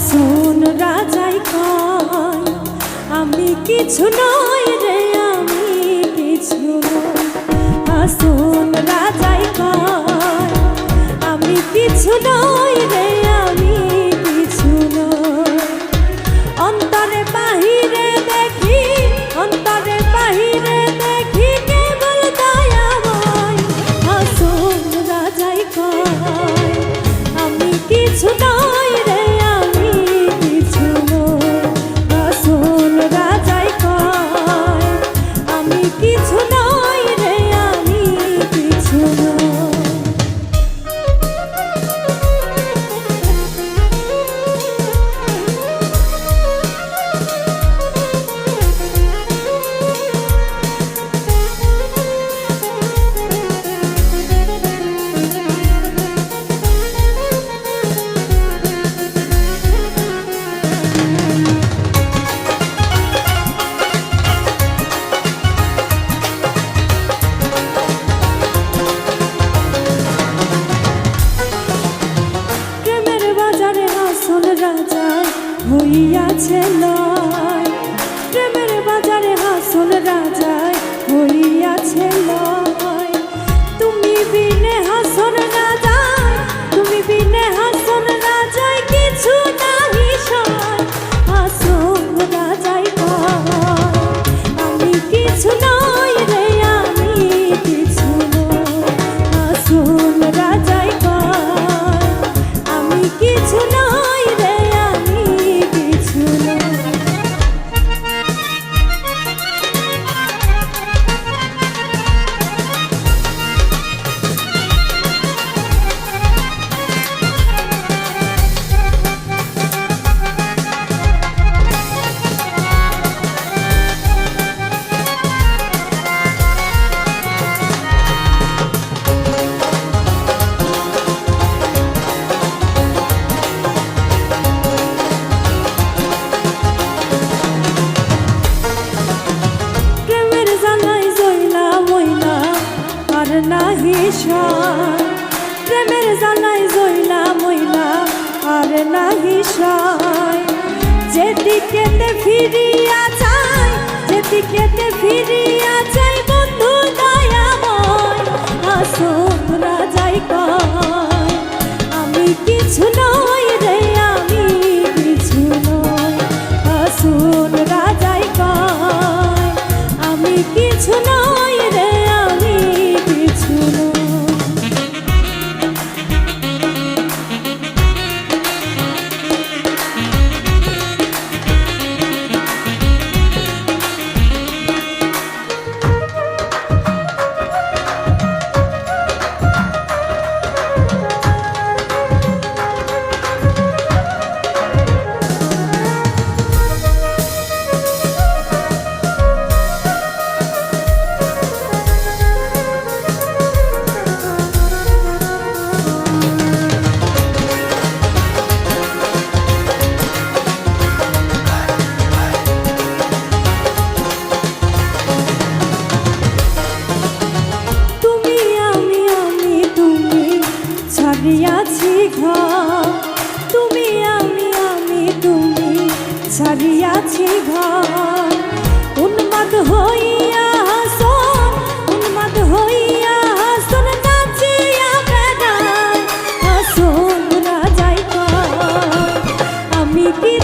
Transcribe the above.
হাসন রাজাই কয় আমি কিছু নই রে, আমি কিছু নই। হাসন রাজাই কয় আমি কিছু নই রে, আমি কিছু নই। অন্তরে বাহিরে দেখি, অন্তরে বাহিরে দেখি কেবল দয়াময়। হাসন রাজাই কয় আমি কিছু নই রে, আমি কিছু নই। হাসন রাজাই কয় আমি কিছু নই রে, আমি কিছু নই। রাজায় হইয়াছে লয়, প্রেমের বাজারে হাসন রাজায় হইয়াছে লয়। তুমি বিনে হাসন রাজায়, তুমি বিনে হাসন রাজায় কিছু নাহি সয়। হাসন রাজায় কয় আমি কিছু নই রে, আমি কিছু নই। হাসন রাজায় কয় আমি কিছু নই রে, আমি কিছু নই। নাহি সয়, প্রেমের জ্বালায় জইলা মইলা আর নাহি সয়। যেদিকেতে ফিরিয়া যায়, যেদিকেতে ফিরিয়া যায় বন্ধু দয়াময়। হাসন রাজাই কয় আমি কিছু নই রে, আমি কিছু নই। হাসন রাজাই কয় আমি কিছু নই রে, আমি কিছু নই। ছাড়িয়াছি ঘর, তুমি আমি তুমি ছাড়িয়াছি ঘর। উন্মাদ হইয়া হাসন, উন্মাদ হইয়া হাসন নাচিয়া বেড়ায়। হাসন রাজাই কয় আমি কি